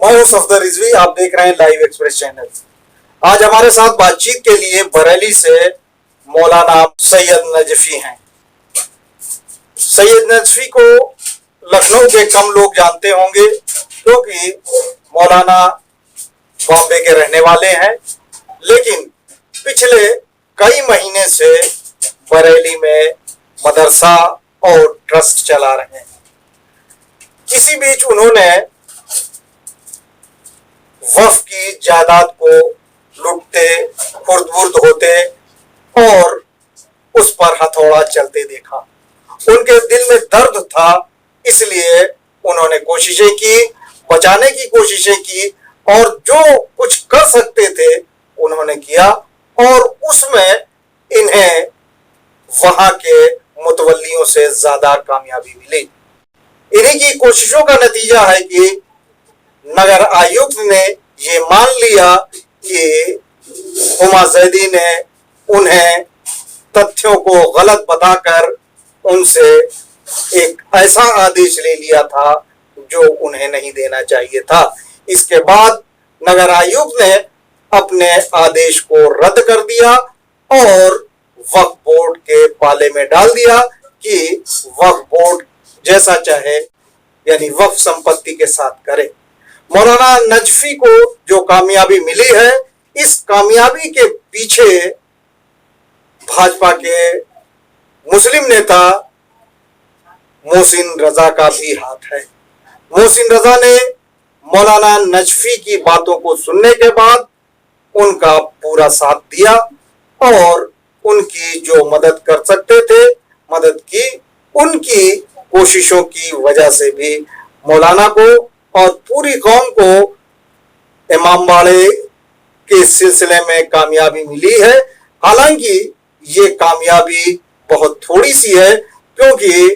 मैं हूं सफदर रिजवी, आप देख रहे हैं लाइव एक्सप्रेस चैनल। आज हमारे साथ बातचीत के लिए बरेली से मौलाना सैयद नजफी हैं। सैयद नजफी को लखनऊ के कम लोग जानते होंगे क्योंकि मौलाना बॉम्बे के रहने वाले हैं, लेकिन पिछले कई महीने से बरेली में मदरसा और ट्रस्ट चला रहे हैं। इसी बीच उन्होंने वक्फ की जायदाद को लूटते, खुर्द-बुर्द होते और उस पर हथौड़ा चलते देखा। उनके दिल में दर्द था, इसलिए उन्होंने कोशिशें की, बचाने की कोशिशें की और जो कुछ कर सकते थे उन्होंने किया और उसमें इन्हें वहां के मुतवल्लियों से ज्यादा कामयाबी मिली। इन्हीं की कोशिशों का नतीजा है कि नगर आयुक्त ने ये मान लिया कि हुमा जैदी ने उन्हें तथ्यों को गलत बताकर उनसे एक ऐसा आदेश ले लिया था जो उन्हें नहीं देना चाहिए था। इसके बाद नगर आयुक्त ने अपने आदेश को रद्द कर दिया और वक्फ बोर्ड के पाले में डाल दिया कि वक्फ बोर्ड जैसा चाहे यानी वक्फ संपत्ति के साथ करे। मौलाना नजफी को जो कामयाबी मिली है, इस कामयाबी के पीछे भाजपा के मुस्लिम नेता मोहसिन रजा का भी हाथ है। मोहसिन रजा ने मौलाना नजफी की बातों को सुनने के बाद उनका पूरा साथ दिया और उनकी जो मदद कर सकते थे मदद की। उनकी कोशिशों की वजह से भी मौलाना को और पूरी कौम को इमामबाड़े के सिलसिले में कामयाबी मिली है। हालांकि ये कामयाबी बहुत थोड़ी सी है क्योंकि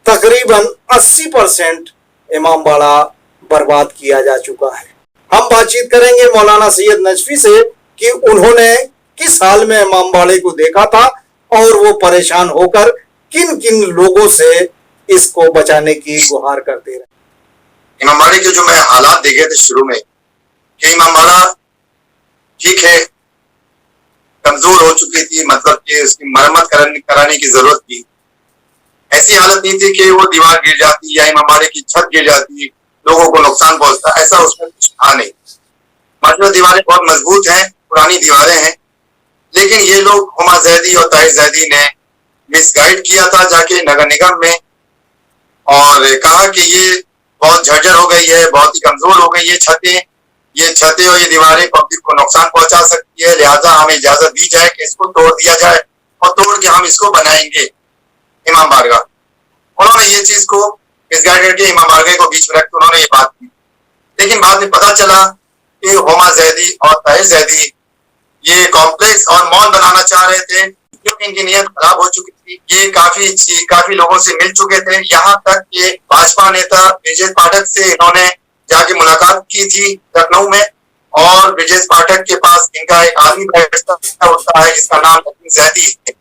तकरीबन 80% इमामबाड़ा बर्बाद किया जा चुका है। हम बातचीत करेंगे मौलाना सैयद नजफी से कि उन्होंने किस हाल में इमामबाड़े को देखा था और वो परेशान होकर किन किन लोगों से इसको बचाने की गुहार करते रहे। इमामबाड़े के जो मैं हालात देखे थे शुरू में कि इमामबाड़ा ठीक है कमजोर हो चुकी थी, मतलब कि उसकी मरम्मत कराने की जरूरत थी। ऐसी हालत नहीं थी कि वो दीवार गिर जाती या इमामबाड़े की छत गिर जाती, लोगों को नुकसान पहुंचता, ऐसा उसमें कुछ था नहीं। माशाल्लाह दीवारें बहुत मजबूत हैं, पुरानी दीवारें हैं, लेकिन ये लोग हुमा जैदी और ताहिर जैदी ने मिसगाइड किया था जाके नगर निगम में और कहा कि ये बहुत झर्जर हो गई है, बहुत ही कमजोर हो गई है ये छतें और ये दीवारें पब्लिक को नुकसान पहुंचा सकती है, लिहाजा हमें इजाजत दी जाए कि इसको तोड़ दिया जाए और तोड़ के हम इसको बनाएंगे इमाम बारगाह। उन्होंने ये चीज को मिसगाइड करके इमाम बारगाह को बीच में रख के उन्होंने ये बात की, लेकिन बाद में पता चला कि हुमा जैदी और ताहिर जैदी ये कॉम्प्लेक्स और मॉल बनाना चाह रहे थे, क्योंकि इनकी नीयत खराब हो चुकी थी। ये काफी लोगों से मिल चुके थे, यहाँ तक कि भाजपा नेता ब्रिजेश पाठक से इन्होंने जाके मुलाकात की थी लखनऊ में और ब्रिजेश पाठक के पास इनका एक आदमी बैठता होता है जिसका नाम नदीम जैदी है।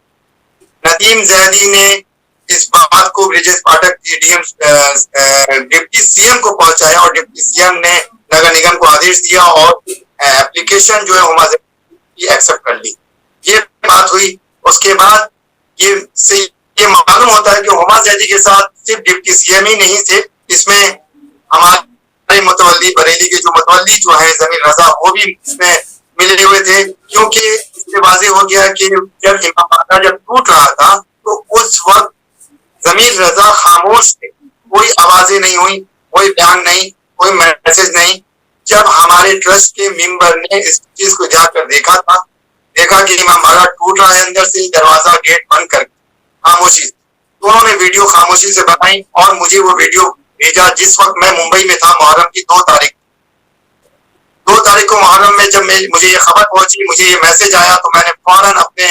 नदीम जैदी ने इस बात को ब्रिजेश पाठक की डिप्टी सीएम को पहुंचाया और डिप्टी सीएम ने नगर निगम को आदेश दिया और एप्लीकेशन जो है हुमा जैदी एक्सेप्ट कर ली। ये बात हुई। उसके बाद ये मालूम होता है कि हुमा जैदी के साथ सिर्फ डिप्टी सीएम ही नहीं थे, इसमें हमारे मुतवल्ली बरेली के जो मुतवल्ली जो है जमीर रजा वो भी इसमें मिले हुए थे, क्योंकि इससे वाज़ेह हो गया कि जब इमामबाड़ा जब टूट रहा था तो उस वक्त जमीर रजा खामोश थे, कोई आवाजें नहीं हुई, कोई बयान नहीं, कोई मैसेज नहीं। जब हमारे ट्रस्ट के मेंबर ने इस चीज को जाकर देखा कि इमामबाड़ा टूट रहा है अंदर से, दरवाजा गेट बंद कर खामोशी, तो उन्होंने वीडियो खामोशी से बनाई और मुझे वो वीडियो भेजा। जिस वक्त मैं मुंबई में था, मुहर्रम की 2 तारीख को मुहर्रम में जब मुझे ये खबर पहुंची, मुझे ये मैसेज आया, तो मैंने फौरन अपने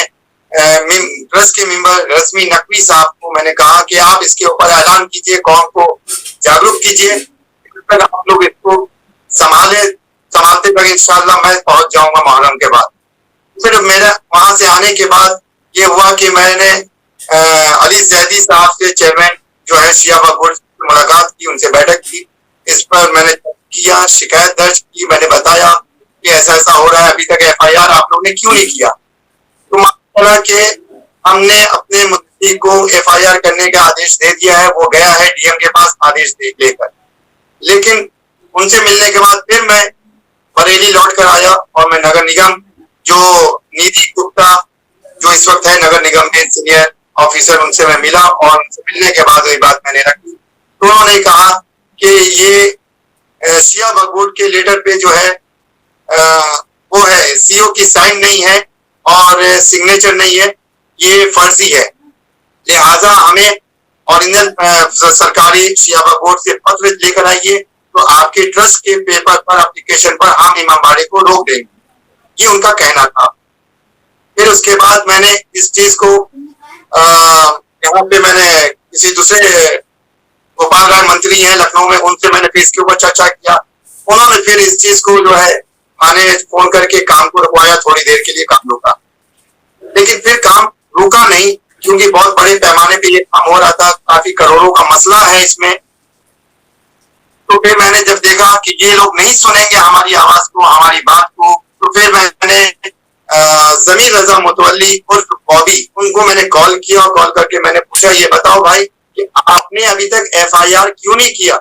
ट्रस्ट के मेंबर रश्मि नकवी साहब को मैंने कहा कि आप इसके ऊपर ऐलान कीजिए, कौम को जागरूक कीजिए, आप लोग इसको संभालते तक इंशाल्लाह मैं पहुंच जाऊंगा मुहर्रम के बाद। फिर मेरा वहां से आने के बाद ये हुआ कि मैंने अली जैदी साहब से, चेयरमैन जो है शिया वक्फ बोर्ड से मुलाकात की, उनसे बैठक की। इस पर मैंने किया, शिकायत दर्ज की, मैंने बताया कि ऐसा ऐसा हो रहा है, अभी तक एफआईआर आप लोगों ने क्यों नहीं किया। तो माना कि हमने अपने मुद्दे को एफआईआर करने का आदेश दे दिया है, वो गया है डीएम के पास आदेश लेकर, लेकिन उनसे मिलने के बाद फिर मैं बरेली लौट कर आया और मैं नगर निगम जो नीति गुप्ता जो इस वक्त है नगर निगम में सीनियर ऑफिसर, उनसे मैं मिला और उनसे मिलने के बाद वही बात मैंने रखी। तो उन्होंने कहा कि ये सिया बगबोर्ड के लेटर पे जो है वो है सीओ की साइन नहीं है और सिग्नेचर नहीं है, ये फर्जी है, लिहाजा हमें ओरिजिनल सरकारी सिया बगबोर्ड से पत्र लेकर आइए, तो आपके ट्रस्ट के पेपर पर एप्लीकेशन पर हम इमामबाड़े को रोक देंगे, ये उनका कहना था। फिर उसके बाद मैंने इस चीज को यहाँ पे मैंने किसी दूसरे गोपाल राय मंत्री हैं लखनऊ में, उनसे मैंने फिर इसके ऊपर चर्चा किया। उन्होंने फिर इस चीज को जो है माने फोन करके काम को रुकवाया, थोड़ी देर के लिए काम रुका, लेकिन फिर काम रुका नहीं क्योंकि बहुत बड़े पैमाने पे ये काम हो रहा था, काफी करोड़ों का मसला है इसमें। तो फिर मैंने जब देखा कि ये लोग नहीं सुनेंगे हमारी आवाज को, हमारी बात को, तो फिर मैंने जमीर रजा मुतवल्ली उर्फ बॉबी, उनको मैंने कॉल किया और कॉल करके मैंने पूछा, ये बताओ भाई कि आपने अभी तक एफआईआर क्यों नहीं किया,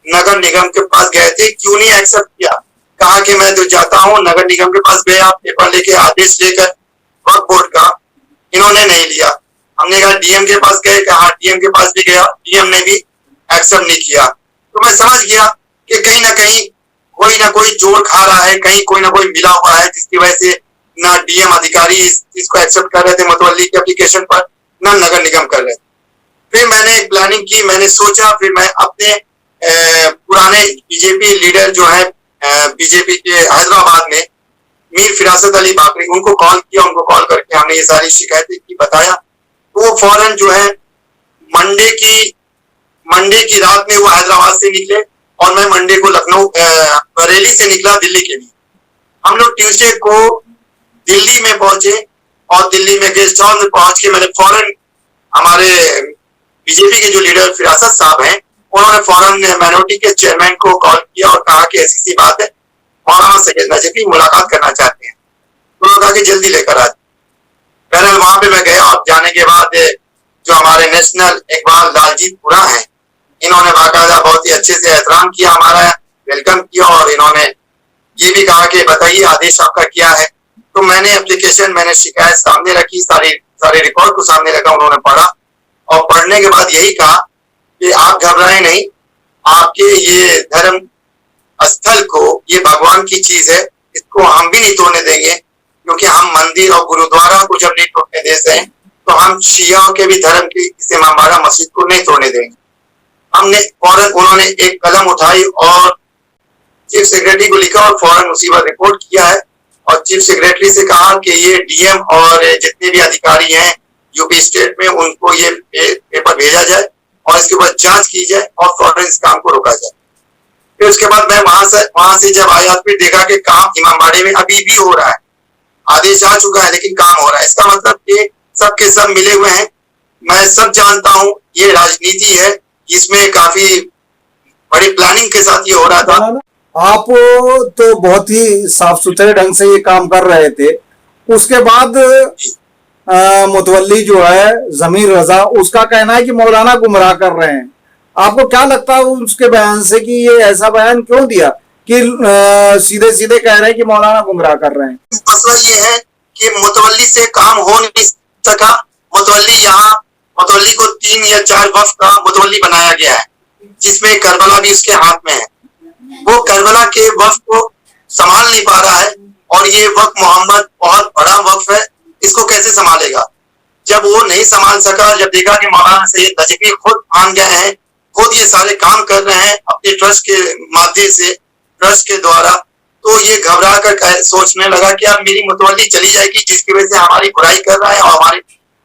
नगर निगम के पास गए थे क्यों नहीं एक्सेप्ट किया। कहा कि मैं तो जाता हूँ, नगर निगम के पास गया पेपर लेके आदेश लेकर वक्फ बोर्ड का, इन्होंने नहीं लिया। हमने कहा डीएम के पास गए, कहा डीएम के पास भी गया, डीएम ने भी एक्सेप्ट नहीं किया। तो मैं समझ गया कि कहीं ना कोई जोर खा रहा है, कहीं कोई ना कोई मिला हुआ है, जिसकी वजह से ना डीएम अधिकारी इस चीज को एक्सेप्ट कर रहे थे मुतवल्ली के एप्लीकेशन पर, ना नगर निगम कर रहे थे। फिर मैंने एक प्लानिंग की, मैंने सोचा, फिर मैं अपने पुराने बीजेपी लीडर जो है बीजेपी के हैदराबाद में मीर फिरासत अली बाकरी, उनको कॉल किया, उनको कॉल करके हमने ये सारी शिकायतें की, बताया। तो वो फौरन जो है मंडे की रात में वो हैदराबाद से निकले और मैं मंडे को लखनऊ बरेली से निकला दिल्ली के लिए। हम लोग ट्यूसडे को दिल्ली में पहुंचे और दिल्ली में गेस्ट हाउस में पहुंच के मैंने फौरन हमारे बीजेपी के जो लीडर फिरासत साहब हैं, उन्होंने फौरन माइनॉरिटी के चेयरमैन को कॉल किया और कहा कि ऐसी सी बात है, मौलाना सैयद नजफी मुलाकात करना चाहते हैं। उन्होंने कहा कि जल्दी लेकर आ। बहरहाल वहां पे मैं गया और जाने के बाद जो हमारे नेशनल इकबाल लालजीतपुरा हैं, इन्होंने बाकायदा बहुत ही अच्छे से एहतराम किया, हमारा वेलकम किया और इन्होंने ये भी कहा कि बताइए आदेश आपका क्या है। तो मैंने एप्लीकेशन, मैंने शिकायत सामने रखी, सारे रिकॉर्ड को सामने रखा, उन्होंने पढ़ा और पढ़ने के बाद यही कहा कि आप घबराएं नहीं, आपके ये धर्म स्थल को, ये भगवान की चीज है, इसको हम भी नहीं तोड़ने देंगे, क्योंकि हम मंदिर और गुरुद्वारा को जब नहीं तोड़ने देते हैं तो हम शियाओं के भी धर्म की इस इमामबाड़ा मस्जिद को नहीं तोड़ने देंगे। हमने फौरन, उन्होंने एक कलम उठाई और चीफ सेक्रेटरी को लिखा और फौरन उसी पर रिपोर्ट किया है और चीफ सेक्रेटरी से कहा कि ये डीएम और जितने भी अधिकारी हैं यूपी स्टेट में, उनको ये पेपर भेजा जाए और इसके बाद जांच की जाए और फौरन इस काम को रोका जाए। फिर उसके बाद मैं वहां से जब आया फिर देखा कि काम इमामबाड़े में अभी भी हो रहा है, आदेश आ चुका है लेकिन काम हो रहा है। इसका मतलब कि सबके सब मिले हुए हैं। मैं सब जानता हूँ ये राजनीति है, इसमें काफी बड़ी प्लानिंग के साथ ये हो रहा था। आप तो बहुत ही साफ सुथरे ढंग से ये काम कर रहे थे, उसके बाद मुतवल्ली जो है जमीर रजा, उसका कहना है कि मौलाना गुमराह कर रहे हैं। आपको क्या लगता है उसके बयान से कि ये ऐसा बयान क्यों दिया कि सीधे सीधे कह रहे हैं कि मौलाना गुमराह कर रहे हैं? मसला ये है कि मुतवल्ली से काम हो नहीं सका। मुतवल्ली को 3 या 4 वफ्द का मुतवल्ली बनाया गया है, जिसमें करबला भी उसके हाथ में है। वो करबला के वफ्द को संभाल नहीं पा रहा है और ये वक्फ मोहम्मद बहुत बड़ा वक्फ है, इसको कैसे संभालेगा। जब वो नहीं संभाल सका, जब देखा कि मौलाना सैयद नजफी खुद मान गए हैं, खुद ये सारे काम कर रहे हैं अपने ट्रस्ट के माध्यम से, ट्रस्ट के द्वारा, तो ये घबरा कर सोचने लगा कि अब मेरी मुतवल्ली चली जाएगी, जिसकी वजह से हमारी बुराई कर रहा है और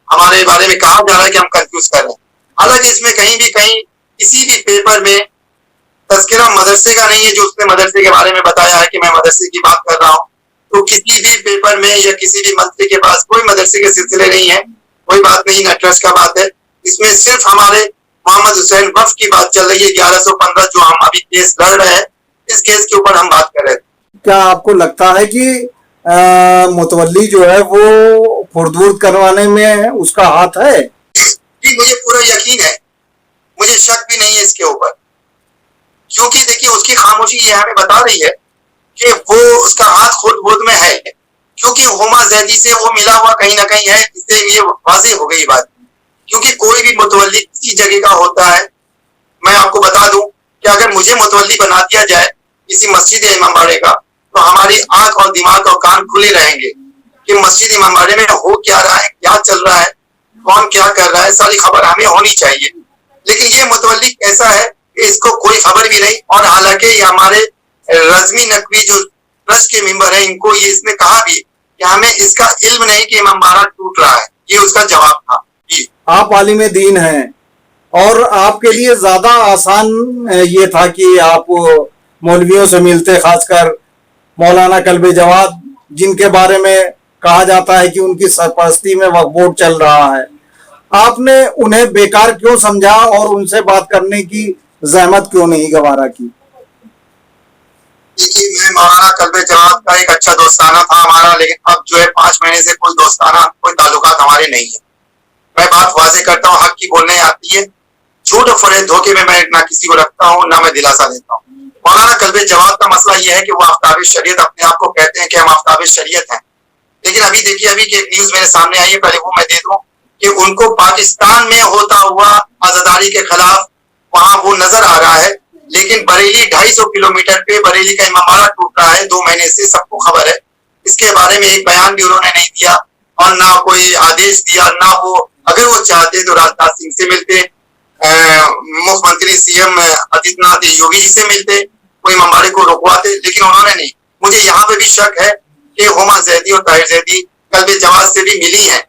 हमारे बारे में कहा जा रहा है कि हम कंफ्यूज कर रहे हैं। हालांकि इसमें कहीं किसी भी पेपर में तस्करा मदरसे का नहीं है, जो उसने मदरसे के बारे में बताया है कि मैं मदरसे की बात कर रहा हूँ। तो किसी भी पेपर में या किसी भी मंत्री के पास कोई मदरसे के सिलसिले नहीं है, कोई बात नहीं, ना ट्रस्ट का बात है। इसमें सिर्फ हमारे मोहम्मद हुसैन वक्फ की बात चल रही है, 1115 जो हम अभी केस लड़ रहे हैं, इस केस के ऊपर हम बात कर रहे थे। क्या आपको लगता है कि मुतवल्ली जो है वो खुर्द-बुर्द करवाने में उसका हाथ है? जी, मुझे पूरा यकीन है, मुझे शक भी नहीं है इसके ऊपर, क्योंकि देखिए उसकी खामोशी ये हमें बता रही है कि वो उसका हाथ खुर्द-बुर्द में है, क्योंकि हुमा जैदी से वो मिला हुआ कहीं ना कहीं है, इससे ये वाज़ेह हो गई बात। क्योंकि कोई भी मुतवल्ली किसी जगह का होता है, मैं आपको बता दूं कि अगर मुझे मुतवल्ली बना दिया जाए किसी मस्जिद या इमामबाड़े का, तो हमारी आंख और दिमाग और कान खुले रहेंगे कि मस्जिद इमामबाड़े में हो क्या रहा है, क्या चल रहा है, कौन क्या कर रहा है, सारी खबर हमें होनी चाहिए। लेकिन ये मुतवल्ली ऐसा है कि इसको कोई खबर भी नहीं, और हालांकि ये हमारे रज़मी नकवी जो ट्रस्ट के मेंबर है, इनको ये इसने कहा भी कि हमें इसका इल्म नहीं कि इमामबाड़ा टूट रहा है, ये उसका जवाब था। जी, आप आलिम दीन हैं और आपके लिए ज्यादा आसान ये था कि आप मौलवियों से मिलते, खासकर मौलाना कल्बे जवाद, जिनके बारे में कहा जाता है कि उनकी सरपरस्ती में वक्फ बोर्ड चल रहा है। आपने उन्हें बेकार क्यों समझा और उनसे बात करने की जहमत क्यों नहीं गवारा की? देखिए मैं मौलाना कल्बे जवाद का एक अच्छा दोस्ताना था हमारा, लेकिन अब जो है 5 महीने से कोई दोस्ताना, कोई ताल्लुकात हमारे नहीं है। मैं बात वाजे करता हूँ, हक की बोलने आती है, झूठ फरेब धोखे में मैं ना किसी को रखता हूँ ना मैं दिलासा देता हूँ। मौलाना कल्बे जवाद का मसला यह है कि वो आफ्ताब शरीयत अपने आप को कहते हैं कि हम आफ्ताब शरीयत हैं, लेकिन अभी देखिए अभी की एक न्यूज मेरे सामने आई है, पहले वो मैं दे दूं कि उनको पाकिस्तान में होता हुआ आजादारी के खिलाफ वहां वो नजर आ रहा है, लेकिन बरेली 250 किलोमीटर पे बरेली का इमामबाड़ा टूट रहा है 2 महीने से, सबको खबर है। इसके बारे में एक बयान भी उन्होंने नहीं दिया और ना कोई आदेश दिया, ना वो अगर वो चाहते तो राजनाथ सिंह से मिलते, मुख्यमंत्री सीएम आदित्यनाथ योगी जी से मिलते, कोई इमामबाड़े को रुकवाते, लेकिन उन्होंने नहीं। मुझे यहाँ पे भी शक है कि हुमा जैदी और ताहिर जैदी कल्बे जवाद से भी मिली हैं,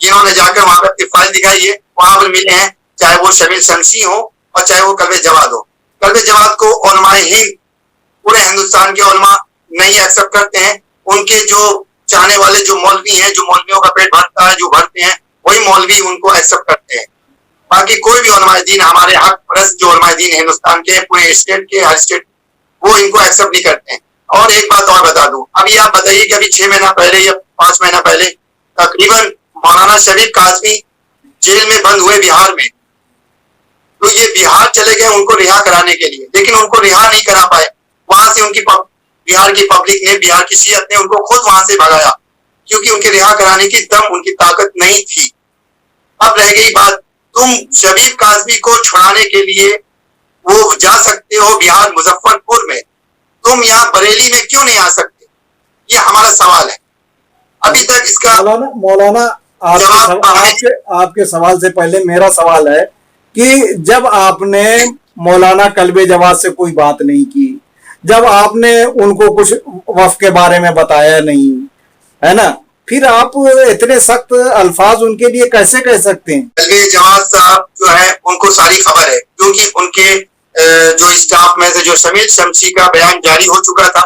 जिन्होंने जाकर वहां पर अपनी फाइल दिखाई है, वहां पर मिले हैं, चाहे वो शमील शमशी हो और चाहे वो कल्बे जवाद हो। कल्बे जवाद को उलमाए हिंद, पूरे हिंदुस्तान के उलमा नहीं एक्सेप्ट करते हैं, उनके जो चाहने वाले जो मौलवी हैं, जो मौलवियों का पेट भरता है, जो भरते हैं, वही मौलवी उनको एक्सेप्ट करते हैं। बाकी कोई भी उलमाए दीन, हमारे हक परस्त जो उलमाए दीन हिंदुस्तान के पूरे स्टेट के, हर स्टेट, वो इनको एक्सेप्ट नहीं करते हैं। और एक बात और बता दूं, अभी आप बताइए कि अभी 6 महीना पहले या 5 महीना पहले तकरीबन मौलाना शरीफ काजमी जेल में बंद हुए बिहार में, तो ये बिहार चले गए उनको रिहा कराने के लिए, लेकिन उनको रिहा नहीं करा पाए। वहां से उनकी बिहार की पब्लिक ने, बिहार की शियत ने उनको खुद वहां से भगाया, क्योंकि उनके रिहा कराने की दम, उनकी ताकत नहीं थी। अब रह गई बात, तुम शरीफ काजमी को छुड़ाने के लिए वो जा सकते हो बिहार मुजफ्फरपुर में, तुम यहाँ बरेली में क्यों नहीं आ सकते? ये हमारा सवाल है। अभी तक इसका मौलाना आपके सवाल से पहले मेरा सवाल है कि जब आपने मौलाना कल्बे जवाद से कोई बात नहीं की, जब आपने उनको कुछ वक्फ के बारे में बताया नहीं, है ना, फिर आप इतने सख्त अल्फाज उनके लिए कैसे कह सकते हैं? कल्बे जवाद साहब जो है उनको सारी खबर है, क्योंकि उनके जो स्टाफ में से जो शमील शमशी का बयान जारी हो चुका था,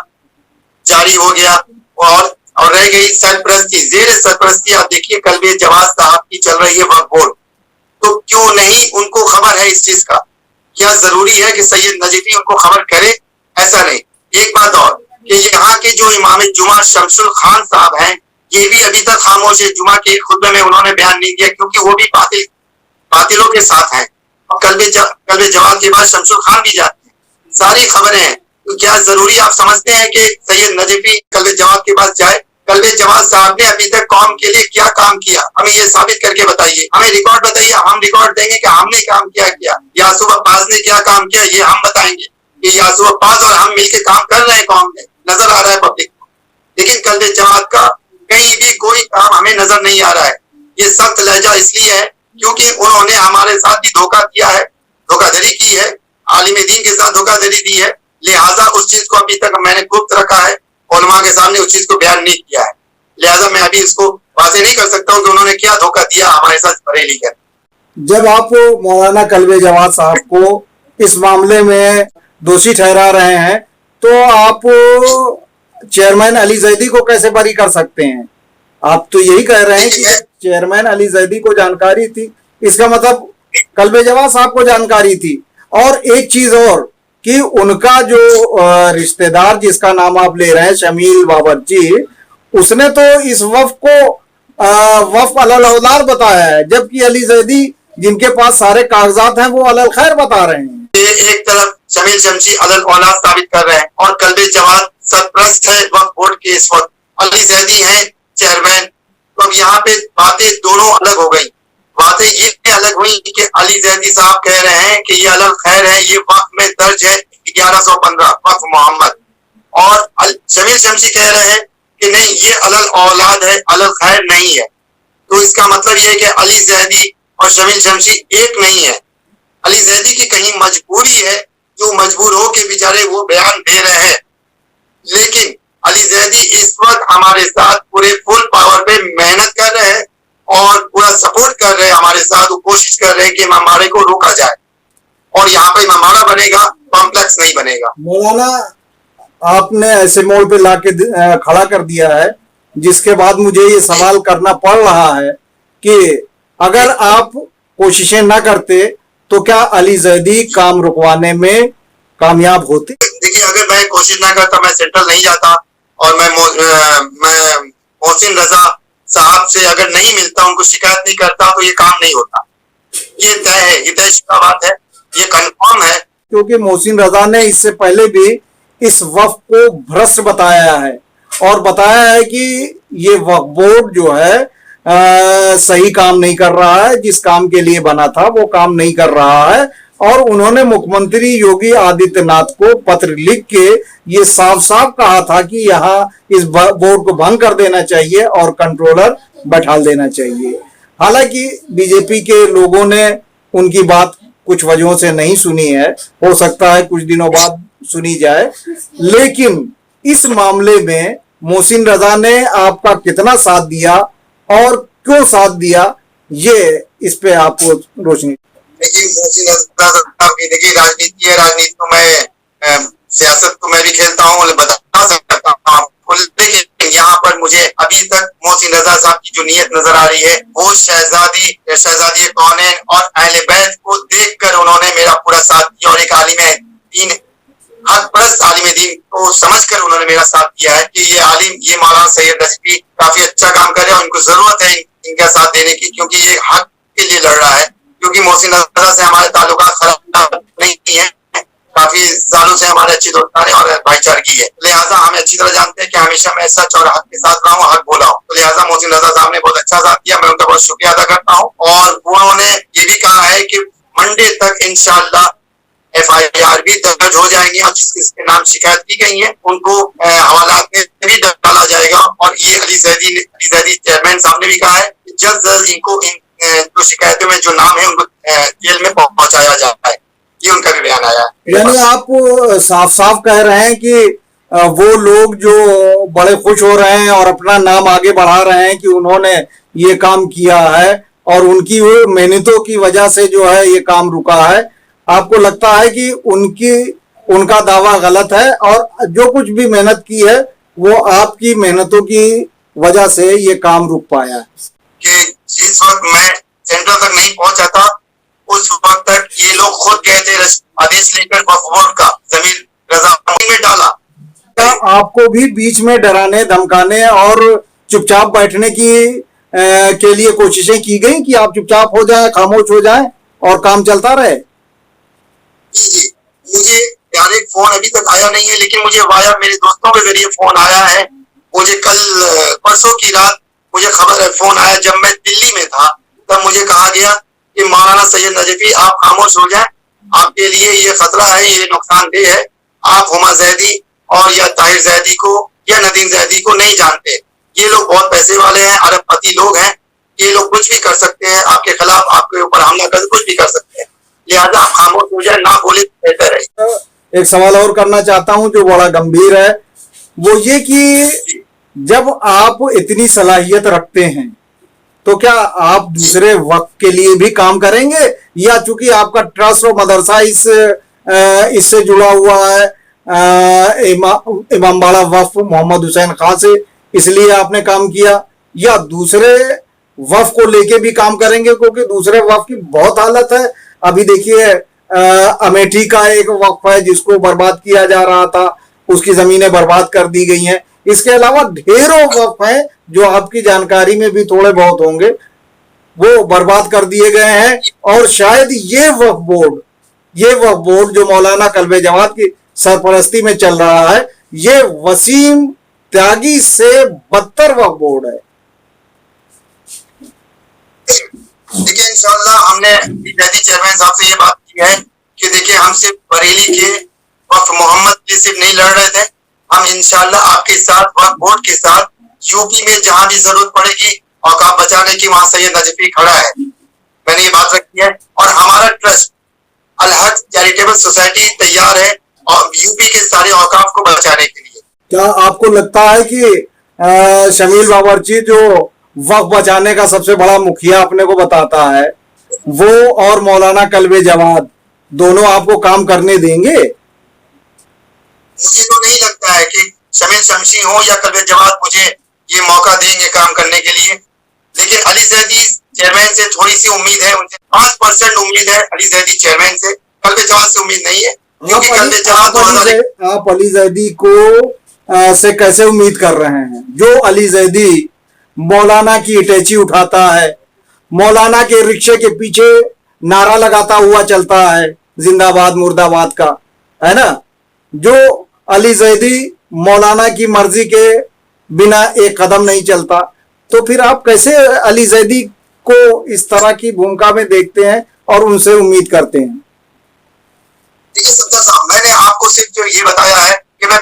जारी हो गया, और रह गई सरपरस्ती, जेर सरपरस्ती आप देखिए कल्बे जवाद साहब की चल रही है वक्फ बोर्ड, तो क्यों नहीं उनको खबर है इस चीज का? क्या जरूरी है कि सैयद नजीफी उनको खबर करे? ऐसा नहीं। एक बात और कि यहाँ के जो इमाम जुमा शमसुल खान साहब हैं, ये भी अभी तक खामोश है। जुमा के खुतबे में उन्होंने बयान नहीं दिया, क्योंकि वो भी बातिलों के साथ हैं, और कल्बे जवाद के बाद शमसुल खान भी जाते हैं, सारी खबरें हैं। तो क्या जरूरी आप समझते हैं कि सैयद नजीफी कल्बे जवाद के पास जाए? कल्बे जवाद साहब ने अभी तक कौम के लिए क्या काम किया, हमें ये साबित करके बताइए, हमें रिकॉर्ड बताइए, हम रिकॉर्ड देंगे कि हमने काम किया। यासूब अब्बास ने क्या काम किया ये हम बताएंगे कि यासूब अब्बास और हम मिलकर काम कर रहे हैं कौम में, नजर आ रहा है पब्लिक को। लेकिन कल्बे जवाद का कहीं भी कोई काम हमें नजर नहीं आ रहा है। ये सख्त लहजा इसलिए है क्योंकि उन्होंने हमारे साथ भी धोखा किया है, धोखाधड़ी की है, आलिम दीन के साथ धोखाधड़ी दी है, लिहाजा उस चीज को अभी तक मैंने गुप्त रखा है, उलमा के सामने उस चीज को बयान नहीं किया है। लिहाजा मैं अभी इसको वाज़ेह नहीं कर सकता हूँ कि उन्होंने क्या धोखा दिया हमारे साथ बरेली का। जब आप मौलाना कल्बे जवाद साहब को इस मामले में दोषी ठहरा रहे हैं, तो आप चेयरमैन अली जैदी को कैसे बरी कर सकते हैं? आप तो यही कह रहे हैं कि चेयरमैन अली जैदी को जानकारी थी, इसका मतलब कल्बे जवाद साहब को जानकारी थी। और एक चीज और कि उनका जो रिश्तेदार जिसका नाम आप ले रहे हैं शमील बाबरची, उसने तो इस वफ को वफ अलल औलाद बताया है, जबकि अली जैदी जिनके पास सारे कागजात हैं वो अलल खैर बता रहे हैं। एक तरफ शमील शमशी अलल औलाद साबित कर रहे हैं और कल्बे जवाद सरप्रस्त है वक्फ बोर्ड के इस वक्त, अली जैदी है चेयरमैन। तो अब यहाँ पे बातें दोनों अलग हो गई। बातें ये अलग हुई कि अली जैदी साहब कह रहे हैं कि ये अलल खैर है, ये वक्फ में दर्ज है 1115 वक्फ मोहम्मद, और शमील शमशी कह रहे हैं कि नहीं ये अलल औलाद है, अलल खैर नहीं है। तो इसका मतलब ये है कि अली जैदी और शमील शमशी एक नहीं है। अली जैदी की कहीं मजबूरी है, जो मजबूर हो के बेचारे वो बयान दे रहे हैं, लेकिन अली जैदी इस वक्त हमारे साथ पूरे फुल पावर पे मेहनत कर रहे हैं और पूरा सपोर्ट कर रहे हैं हमारे साथ। वो कोशिश कर रहे हैं कि इमामबाड़े को रोका जाए और यहाँ पे इमामबाड़ा बनेगा, कॉम्प्लेक्स नहीं बनेगा। मौलाना, आपने ऐसे मोड़ पे लाके खड़ा कर दिया है, जिसके बाद मुझे ये सवाल करना पड़ रहा है कि अगर आप कोशिशें ना करते तो क्या अली जैदी काम रुकवाने में कामयाब होते? देखिए, अगर मैं कोशिश ना करता, मैं सेंट्रल नहीं जाता और मैं मोहसिन रजा साहब से अगर नहीं मिलता, उनको शिकायत नहीं करता, तो ये काम नहीं होता। ये तय है, ये तयशुदा बात है, ये कंफर्म है। क्योंकि मोहसिन रजा ने इससे पहले भी इस वक्फ को भ्रष्ट बताया है और बताया है कि ये वक्फ बोर्ड जो है सही काम नहीं कर रहा है, जिस काम के लिए बना था वो काम नहीं कर रहा है। और उन्होंने मुख्यमंत्री योगी आदित्यनाथ को पत्र लिख के ये साफ साफ कहा था कि यहाँ इस बोर्ड को भंग कर देना चाहिए और कंट्रोलर बैठा देना चाहिए। हालांकि बीजेपी के लोगों ने उनकी बात कुछ वजहों से नहीं सुनी है, हो सकता है कुछ दिनों बाद सुनी जाए, लेकिन इस मामले में मोहसिन रजा ने आपका कितना साथ दिया और क्यों साथ दिया, ये इस पे आपको रोशनी। देखिए, मोहसिन रजा साहब की देखिए राजनीति है, राजनीति तो मैं सियासत तो मैं भी खेलता हूँ, बता सकता हूँ आपको, लेकिन यहाँ पर मुझे अभी तक मोहसिन रजा साहब की जो नीयत नजर आ रही है, वो शहजादी कौनैन और अहले बैत को देखकर उन्होंने मेरा पूरा साथ दिया और एक आलिम दीन, हक परस्त आलिम दीन को समझकर उन्होंने मेरा साथ दिया है कि ये आलिम, ये मौलाना सैयद नजफी काफी अच्छा काम कर रहे हैं और इनको जरूरत है इनका साथ देने की, क्योंकि ये हक के लिए लड़ रहा है। क्योंकि मोहसिन रजा से हमारे ताल्लुकात खराब नहीं है, काफी सालों से हमारे अच्छी दोस्तानी और भाईचारगी है, लिहाजा हमें अच्छी तरह जानते हैं कि हमेशा मैं सच और हक के साथ रहा हूँ, हक बोला हूँ। तो लिहाजा मोहसिन रजा साहब ने बहुत अच्छा साथ दिया, मैं उनका बहुत शुक्रिया अदा करता हूँ। और उन्होंने ये भी कहा है कि मंडे तक इंशाअल्लाह FIR भी दर्ज हो जाएंगे और जिसके नाम शिकायत की गई है उनको हवालात में भी डाला जाएगा। और ये अली जैदी चेयरमैन साहब ने भी कहा है कि जल्द से जल्द इनको जो शिकायतों में जो नाम है उनको जेल में पहुंचाया जाता है, ये उनका भी बयान आया है। यानी आप साफ साफ कह रहे हैं कि वो लोग जो बड़े खुश हो रहे हैं और अपना नाम आगे बढ़ा रहे हैं कि उन्होंने ये काम किया है और उनकी मेहनतों की वजह से जो है ये काम रुका है, आपको लगता है कि उनका दावा गलत है और जो कुछ भी मेहनत की है वो आपकी मेहनतों की वजह से ये काम रुक पाया है? कि जिस वक्त मैं सेंट्रल तक नहीं पहुंचा था, उस वक्त तक ये लोग खुद गए थे आदेश लेकर वक्फ बोर्ड का जमीन रजामंदी में डाला। क्या आपको भी बीच में डराने धमकाने और चुपचाप बैठने की के लिए कोशिशें की गई कि आप चुपचाप हो जाएं, खामोश हो जाएं और काम चलता रहे? जी, मुझे डायरेक्ट फोन अभी तक आया नहीं है, लेकिन मुझे वाया मेरे दोस्तों के जरिए फोन आया है। मुझे कल परसों की रात मुझे फोन आया, जब मैं दिल्ली में था तब मुझे कहा गया कि मौलाना सैयद नजफी आप खामोश हो जाएं, आपके लिए ये खतरा है, ये नुकसानदेह है। आप हुमा जैदी और या ताहिर जैदी को या नदीम जैदी को नहीं जानते, ये लोग बहुत पैसे वाले हैं, अरबपति लोग हैं, ये लोग कुछ भी कर सकते हैं आपके खिलाफ, आपके ऊपर हमला कर कुछ भी कर सकते हैं, लिहाजा आप खामोश हो जाए, ना बोले बेहतर है। एक सवाल और करना चाहता हूं जो बड़ा गंभीर है, वो ये कि जब आप इतनी सलाहियत रखते हैं तो क्या आप दूसरे वक्त के लिए भी काम करेंगे, या चूंकि आपका ट्रस्ट और मदरसा इससे जुड़ा हुआ है इमामबाड़ा वक्फ मोहम्मद हुसैन खां से, इसलिए आपने काम किया, या दूसरे वक्फ को लेके भी काम करेंगे? क्योंकि दूसरे वक्फ की बहुत हालत है। अभी देखिए अमेठी का एक वक्फ है जिसको बर्बाद किया जा रहा था, उसकी जमीनें बर्बाद कर दी गई हैं। इसके अलावा ढेरों वक्फ हैं जो आपकी जानकारी में भी थोड़े बहुत होंगे, वो बर्बाद कर दिए गए हैं। और शायद ये वक्फ बोर्ड जो मौलाना कल्बे जवाद की सरपरस्ती में चल रहा है, ये वसीम त्यागी से बदतर वक्फ बोर्ड है। देखिए इंशाल्लाह हमने चेयरमैन साहब से ये बात की है कि देखिए हम सिर्फ बरेली के वक्फ मोहम्मद के सिर्फ नहीं लड़ रहे थे, हम इंशाल्लाह आपके साथ वक्फ बोर्ड के साथ यूपी में जहां भी जरूरत पड़ेगी औकाफ बचाने की, वहां सैयद नजफी खड़ा है, मैंने ये बात रखी है। और हमारा ट्रस्ट अल-हक चैरिटेबल सोसाइटी तैयार है और यूपी के सारे औकाफ को बचाने के लिए। क्या आपको लगता है कि शमील बावर्ची जो वक्फ बचाने का सबसे बड़ा मुखिया अपने को बताता है, वो और मौलाना कल्बे जवाद दोनों आपको काम करने देंगे? मुझे तो नहीं लगता है कि शमील शमशी हो या कल्बे जवाद मुझे ये मौका देंगे काम करने के लिए। लेकिन अली जैदी चेयरमैन से थोड़ी सी उम्मीद है, उनसे 5% उम्मीद है अली जैदी चेयरमैन से, कल्बे जवाद से उम्मीद नहीं है। क्योंकि कल्बे जवाद आप अली जैदी को से कैसे उम्मीद कर रहे हैं? जो अली जैदी मौलाना की अटैची उठाता है, मौलाना के रिक्शे के पीछे नारा लगाता हुआ चलता है जिंदाबाद मुर्दाबाद का, है ना? जो अली जैदी मौलाना की मर्जी के बिना एक कदम नहीं चलता, तो फिर आप कैसे अली जैदी को इस तरह की भूमिका में देखते हैं और उनसे उम्मीद करते हैं? देखिए सत्तर साहब, मैंने आपको सिर्फ जो ये बताया है कि मैं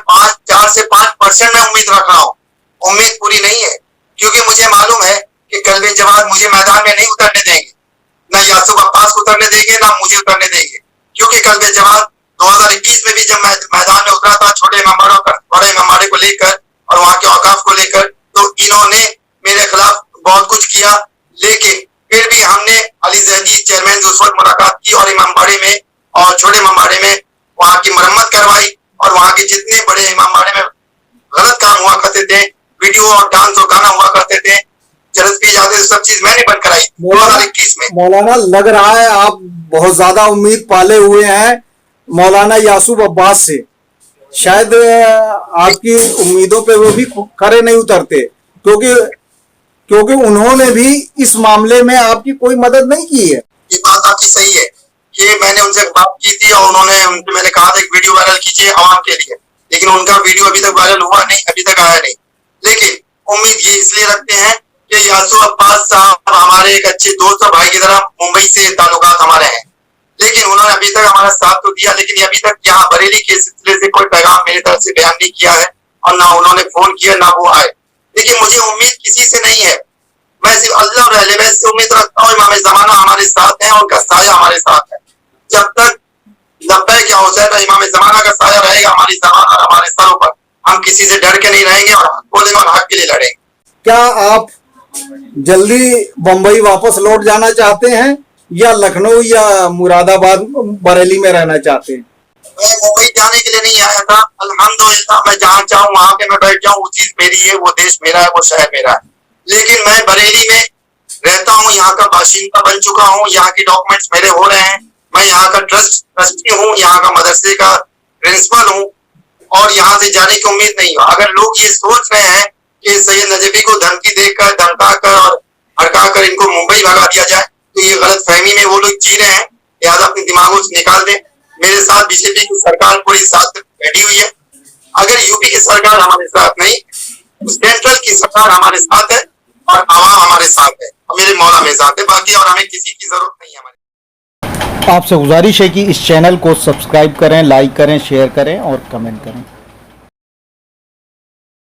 4 से 5% में उम्मीद रख रहा हूँ, उम्मीद पूरी नहीं है। क्योंकि मुझे मालूम है कि कल्बे जवाद मुझे मैदान में नहीं उतरने देंगे, ना यासूब अब्बास को उतरने देंगे, ना मुझे उतरने देंगे। क्योंकि कल्बे जवाद 2021 में भी जब मैदान में उतरा था छोटे इमाम बड़े इमाम को लेकर और वहां के औकाफ को लेकर, तो इन्होंने मेरे खिलाफ बहुत कुछ किया। लेकिन फिर भी हमने अली जैदी चेयरमैन से उस वक्त मुलाकात की और इमामबाड़े में और छोटे इमामबाड़े में वहां की मरम्मत करवाई और वहां के जितने बड़े इमामबाड़े में गलत काम हुआ करते थे, वीडियो और डांस और गाना हुआ करते थे, जलस पी जाते थे, सब चीज मैंने बंद कराई 2021 में। मौलाना, लग रहा है आप बहुत ज्यादा उम्मीद पाले हुए हैं मौलाना यासूब अब्बास से। शायद आपकी उम्मीदों पे वो भी खरे नहीं उतरते, क्योंकि उन्होंने भी इस मामले में आपकी कोई मदद नहीं की है। ये बात आपकी सही है कि मैंने उनसे बात की थी और उनसे मैंने कहा था एक वीडियो वायरल कीजिए आवाम के लिए, लेकिन उनका वीडियो अभी तक वायरल हुआ नहीं, अभी तक आया नहीं। लेकिन उम्मीद ये इसलिए रखते हैं कि यासूब अब्बास साहब हमारे एक अच्छे दोस्त और भाई की तरह मुंबई से ताल्लुकात हमारे हैं, लेकिन उन्होंने अभी तक हमारा साथ तो दिया, लेकिन अभी तक यहाँ बरेली के सिलसिले से कोई पैगाम मेरी तरफ से बयान नहीं किया है और ना उन्होंने फोन किया ना वो आए। लेकिन मुझे उम्मीद किसी से नहीं है, मैं सिर्फ अल्लाह और अहले बैत से उम्मीद रखता हूँ। इमाम ज़माना हमारे साथ है, उनका साया हमारे साथ है। जब तक लब्बैक या हुसैन इमाम ज़माना का साया रहेगा हमारी ज़बान और हमारे सरों पर, हम किसी से डर के नहीं रहेंगे और बोलेंगे और हक के लिए लड़ेंगे। क्या आप जल्दी बंबई वापस लौट जाना चाहते हैं या लखनऊ या मुरादाबाद बरेली में रहना चाहते हैं? मैं मुंबई जाने के लिए नहीं आया था, अल्हम्दुलिल्लाह मैं जहाँ चाहूँ वहां पे मैं बैठ जाऊँ, वो चीज मेरी है, वो देश मेरा है, वो शहर मेरा है। लेकिन मैं बरेली में रहता हूँ, यहाँ का बाशिंदा बन चुका हूँ, यहाँ के डॉक्यूमेंट्स मेरे हो रहे हैं, मैं यहाँ का ट्रस्टी हूँ, यहाँ का मदरसे का प्रिंसिपल हूँ और यहाँ से जाने की उम्मीद नहीं हो। अगर लोग ये सोच रहे हैं कि सैयद नजफी को धमकी देकर, धमका कर और हड़का कर इनको मुंबई भगा दिया जाए, तो ये गलत फहमी में वो लोग जी रहे हैं, लिहाजा अपने दिमागों से निकाल दें। मेरे साथ बीजेपी की सरकार पूरी साथ बैठी हुई है। अगर यूपी की सरकार हमारे साथ नहीं, सेंट्रल की सरकार हमारे साथ है और आवाम हमारे साथ है और मेरे मौला मेरे साथ है, बाकी और हमें किसी की जरूरत नहीं है। हमारे आपसे गुजारिश है कि इस चैनल को सब्सक्राइब करें, लाइक करें, शेयर करें और कमेंट करें।